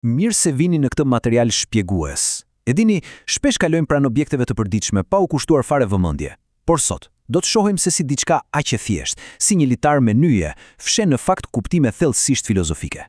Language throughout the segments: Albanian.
Mirë se vini në këtë material shpjegues. E dini, shpesh kalojmë pranë objekteve të përditshme pa u kushtuar fare vëmendje. Por sot, do të shohim se si diçka aq e thjeshtë, si një litar me nyje, fshen në fakt kuptime thellësisht filozofike.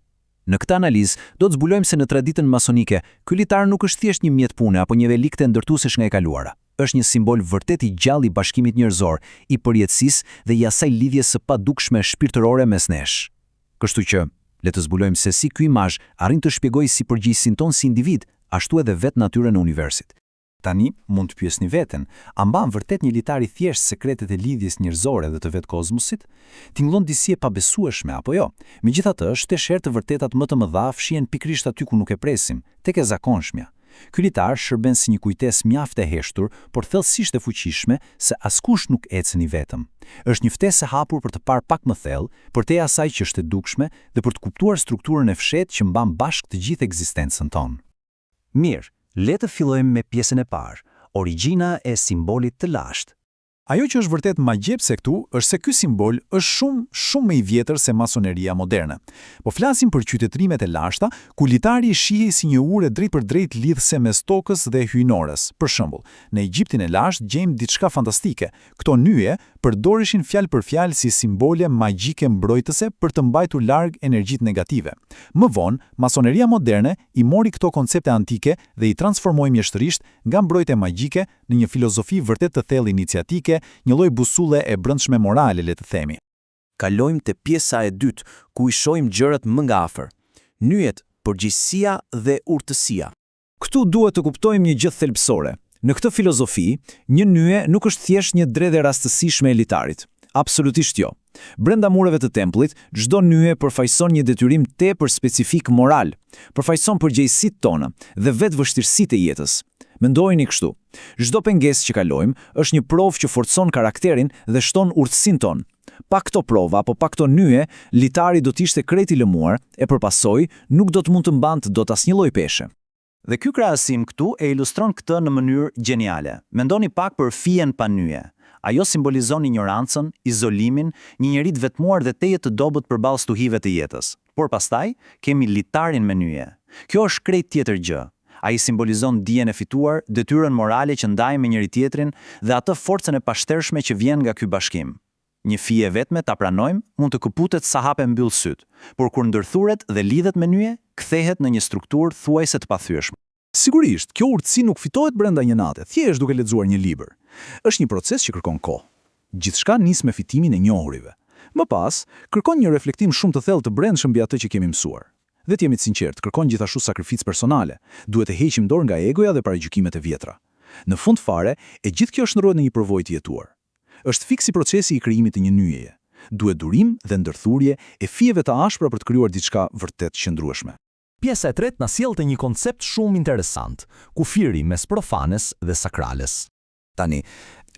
Në këtë analizë, do të zbulojmë se në traditën masonike, ky litar nuk është thjesht një mjet pune apo një relikte ndërtuesesh nga e kaluara. Është një simbol vërtet i gjallë i bashkimit njerëzor, i përjetësisë dhe i asaj lidhjes së padukshme shpirtërore mes nesh. Kështu që le të zbulojmë se si ky imazh arrin të shpjegojë si përgjegjësinë tonë si individ, ashtu edhe vetë natyrën e universit. Tani, mund të pyesni veten, a mban vërtet një litar i thjesht sekretet e lidhjes njerëzore dhe të vetë kozmosit? Tingëllon disi e pabesueshme apo jo? Megjithatë, shpesh herë të vërtetat më të mëdha fshihen pikërisht aty ku nuk e presim, tek e zakonshmja. Ky litar shërben si një kujtesë mjaft e heshtur, por thellësisht e fuqishme se askush nuk ecën i vetëm. Është një ftesë e hapur për të parë pak më thellë, përtej asaj që është e dukshme dhe për të kuptuar strukturën e fshehtë që mban bashkë të gjithë ekzistencën tonë. Mirë, le të fillojmë me pjesën e parë, origjina e simbolit të lashtë. Ajo që është vërtet magjepse këtu është se ky simbol është shumë më i vjetër se masoneria moderne. Po flasim për qytetrimet e lashta, ku litari shihej si një ure drejt për drejt lidhse mes tokës dhe hyjnores. Për shembull, në Egjiptin e lashtë gjejmë diçka fantastike. Këto nyje përdoreshin fjalë për fjalë si simbole magjike mbrojtëse për të mbajtur larg energjitë negative. Më vonë, masoneria moderne i mori këto koncepte antike dhe i transformoi mjeshtërisht nga mbrojtje magjike në një filozofi vërtet të thellë iniciatike, një lloj busulle e brendshme morale, le të themi. Kalojmë te pjesa e dytë, ku i shohim gjërat më nga afër. Nyjet, përgjegjësia dhe urtësia. Këtu duhet të kuptojmë një gjë thelbësore. Në këtë filozofi, një nyje nuk është thjesht një dredhje rastësishme e litarit. Absolutisht jo. Brenda mureve të tempullit, çdo nyje përfaqëson një detyrim tepër specifik moral, përfaqëson përgjegjësitë tona dhe vetë vështirësitë e jetës. Mendojeni kështu. Çdo pengesë që kalojmë është një provë që forcon karakterin dhe shton urtësinë tonë. Pa këto prova apo pa këto nyje, litari do të ishte krejt i lëmuar e përpasoj nuk do të mund të mbante dot asnjë lloj peshe. Dhe ky krahasim këtu e ilustron këtë në mënyrë gjeniale. Mendoni pak për fijen pa nyje. Ajo simbolizon ignorancën, izolimin, një njerëz të vetmuar dhe teje të dobët përballë stuhive të jetës. Por pastaj kemi litarin me nyje. Kjo është krejt tjetër gjë. Ai simbolizon dijen e fituar, detyrën morale që ndajmë me njëri tjetrin dhe atë forcën e pashtershme që vjen nga ky bashkim. Një fije vetme ta pranojmë mund të këputet sa hape mbyll syt, por kur ndërthuret dhe lidhet me nyje, kthehet në një strukturë thuajse të pathyeshme. Sigurisht, kjo urtësi nuk fitohet brenda një nate, thjesht duke lexuar një libër. Është një proces që kërkon kohë. Gjithçka nis me fitimin e njohurive. Më pas, kërkon një reflektim shumë të thellë të brendshëm mbi atë që kemi mësuar. Dhe të jemi të sinqertë, kërkon gjithashtu sakrificë personale. Duhet të heqim dorë nga egoja dhe paragjykimet e vjetra. Në fund fare, e gjithë kjo shndrohet në një përvojë të jetuar. Është fiksi procesi i krijimit të një nyjeje. Duhet durim dhe ndërthurje e fijeve të ashpra për të krijuar diçka vërtet qëndrueshme. Pjesa e tretë na sjell te një koncept shumë interesant, kufiri mes profanes dhe sakrales. Tani,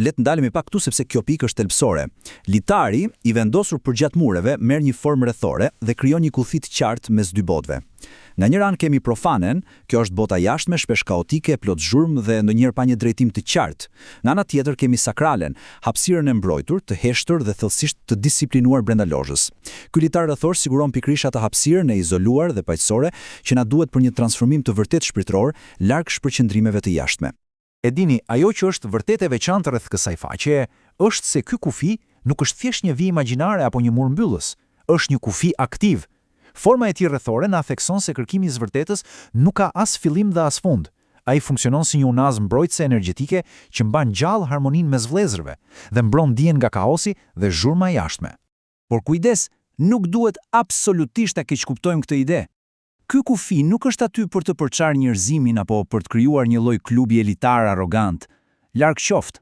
le të ndalemi pak këtu sepse kjo pikë është thelbësore. Litari, i vendosur përgjatë mureve, merr një formë rrethore dhe krijon një kufi të qartë mes dy botëve. Nga njëra anë kemi profanen, kjo është bota jashtme, shpesh kaotike, plot zhurmë dhe ndonjëherë pa një drejtim të qartë. Nga ana tjetër kemi sakralen, hapësirën e mbrojtur, të heshtur dhe thellësisht të disiplinuar brenda lozhës. Ky litar rrethor siguron pikërisht atë hapësirën e izoluar dhe paqësore që na duhet për një transformim të vërtet shpirtëror, larg shpërqendrimeve të jashtme. E dini, ajo që është vërtet e veçantë rreth kësaj faqeje është se ky kufi nuk është thjesht një vijë imagjinare apo një mur mbyllës, është një kufi aktiv. Forma e tij rrethore na thekson se kërkimi i vërtetës nuk ka as fillim dhe as fund. Ai funksionon si një unazë mbrojtëse energjetike që mban gjallë harmoninë mes vëllezërve dhe mbron dijen nga kaosi dhe zhurma e jashtme. Por kujdes, nuk duhet absolutisht ta keq kuptojmë këtë ide. Ky kufi nuk është aty për të përçarë njerëzimin apo për të krijuar një lloj klubi elitar arrogant. Larg qoftë.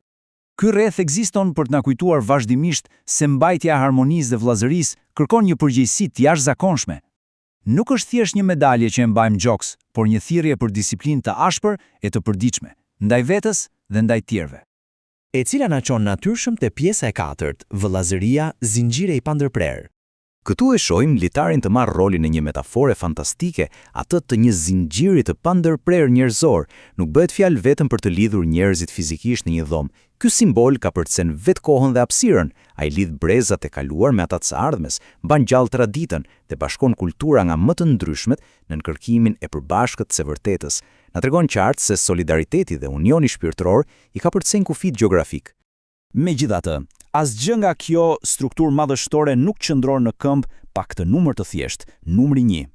Ky rreth ekziston për të na kujtuar vazhdimisht se mbajtja e harmonisë dhe vëllazërisë kërkon një përgjegjësi të jashtëzakonshme. Nuk është thjesht një medalje që e mbajmë gjoks, por një thirrje për disiplinë të ashpër e të përditshme, ndaj vetes dhe ndaj tjerëve. E cila na çon natyrshëm te pjesa e katërt, vëllazëria, zinxhiri i pandërprer. Këtu e shohim litarin të marrë rolin e një metafore fantastike, atë të një zinxhiri të pandërprer njerëzor. Nuk bëhet fjalë vetëm për të lidhur njerëzit fizikisht në një dhomë. Ky simbol ka përcen vetë kohën dhe hapësirën. Ai lidh brezat e kaluar me ata të së ardhmes, mban gjallë traditën dhe bashkon kultura nga më të ndryshmet në kërkimin e përbashkët së vërtetës. Na tregon qartë se solidariteti dhe unioni shpirtëror i ka përcen kufit gjeografik. Megjithatë, asgjë nga kjo strukturë madhështore nuk qëndron në këmbë pa këtë numër të thjeshtë, numri 1.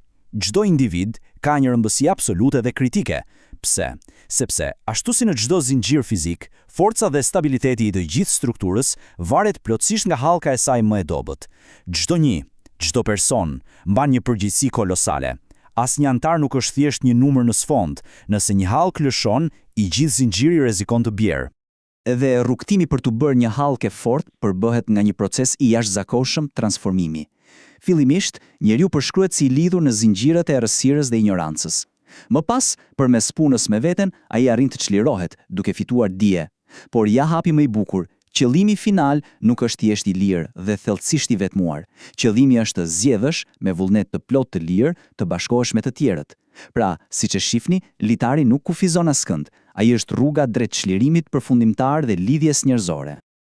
Çdo individ ka një rëmbësi absolute dhe kritike. Pse? Sepse, ashtu si në çdo zinxhir fizik, forca dhe stabiliteti i të gjithë strukturës varet plotësisht nga hallka e saj më e dobët. Çdo person mban një përgjegjësi kolosale. Asnjë antar nuk është thjesht një numër në sfond. Nëse një hallk lëshon, i gjithë zinxhiri rrezikon të bjerë. Edhe rrugtimi për të bërë një hallkë fort përbëhet nga një proces i jashtëzakonshëm transformimi. Fillimisht, njeriu përshkruhet si i lidhur në zinxhirat e errësirës dhe ignorancës. Më pas, përmes punës me veten, ai arrin të çlirohet, duke fituar dije. Por ja hapi më i bukur, qëllimi final nuk është thjesht i lirë dhe thellësisht i vetmuar. Qëllimi është të zgjedhësh me vullnet të plot të lirë, të bashkohesh me të tjerët. Pra, siç e shihni, litari nuk kufizon askënd. Ai është rruga drejt çlirimit përfundimtar dhe lidhjes njerëzore.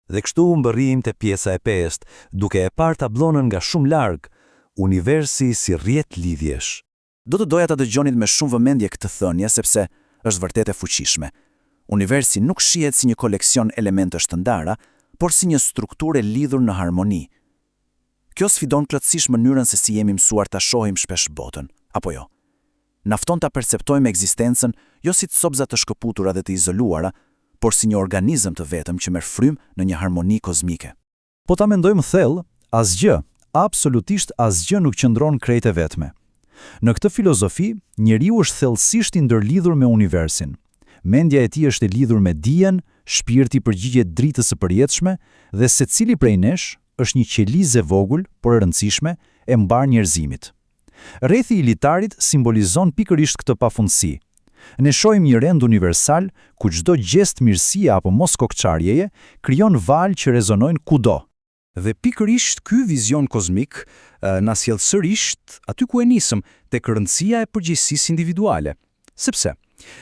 Dhe kështu mbërrihim te pjesa e 5, duke e parë tablonën nga shumë larg, universi si rrjet lidhjesh. Do të doja ta dëgjonit me shumë vëmendje këtë thënie sepse është vërtet e fuqishme. Universi nuk shihet si një koleksion elementësh të ndara, por si një strukturë e lidhur në harmoni. Kjo sfidon plotësisht mënyrën se si jemi mësuar ta shohim shpesh botën, apo jo? Nafton ta perceptojmë ekzistencën jo si të sobza të shkëputura dhe të izoluara, por si një organizëm të vetëm që merr frymë në një harmoni kozmike. Po ta mendojmë thellë, asgjë, absolutisht asgjë nuk qëndron krejt e vetme. Në këtë filozofi, njeriu është thellësisht i ndërlidhur me universin. Mendja e tij është e lidhur me dijen, shpirti përgjigjet dritës së përjetshme dhe secili prej nesh është një qelizë e vogël, por e rëndësishme, e mbar njerëzimit. Rrethi i litarit simbolizon pikërisht këtë pafundësi. Ne shohim një rend universal ku çdo gjest mirësie apo mos kokçarjeje krijon valë që rezonojnë kudo. Dhe pikërisht ky vizion kozmik na sjell sërish aty ku e nisëm, tek rëndësia e përgjegjësisë individuale. Sepse,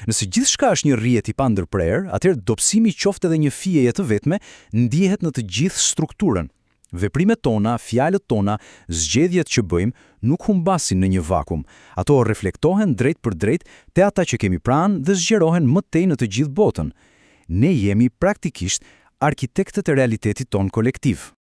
nëse gjithçka është një rrjet i pandërprer, atëherë dobësimi qoftë edhe një fije e të vetme ndihet në të gjithë strukturën. Veprimet tona, fjalët tona, zgjedhjet që bëjmë nuk humbasin në një vakum. Ato reflektohen drejt për drejt te ata që kemi pranë dhe zgjerohen më tej në të gjithë botën. Ne jemi praktikisht arkitektët e realitetit ton kolektiv.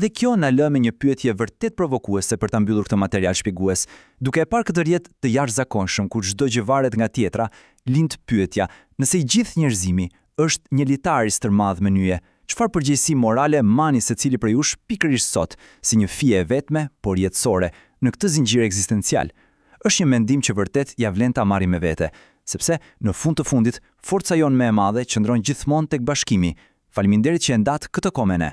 Dhe kjo na lë me një pyetje vërtet provokuese për ta mbyllur këtë material shpjegues. Duke e parë këtë rrjet të jashtëzakonshëm ku çdo gjë varet nga tjetra, lind pyetja: nëse i gjithë njerëzimi është një litar i stërmadh me nyje, çfarë përgjegjësi morale mani secili prej jush pikërisht sot, si një fije e vetme, por jetësore, në këtë zinxhir ekzistencial? Është një mendim që vërtet ja vlen ta marrim me vete, sepse në fund të fundit forca jon më e madhe qëndron gjithmonë tek bashkimi. Faleminderit që e ndat këtë kohë me ne.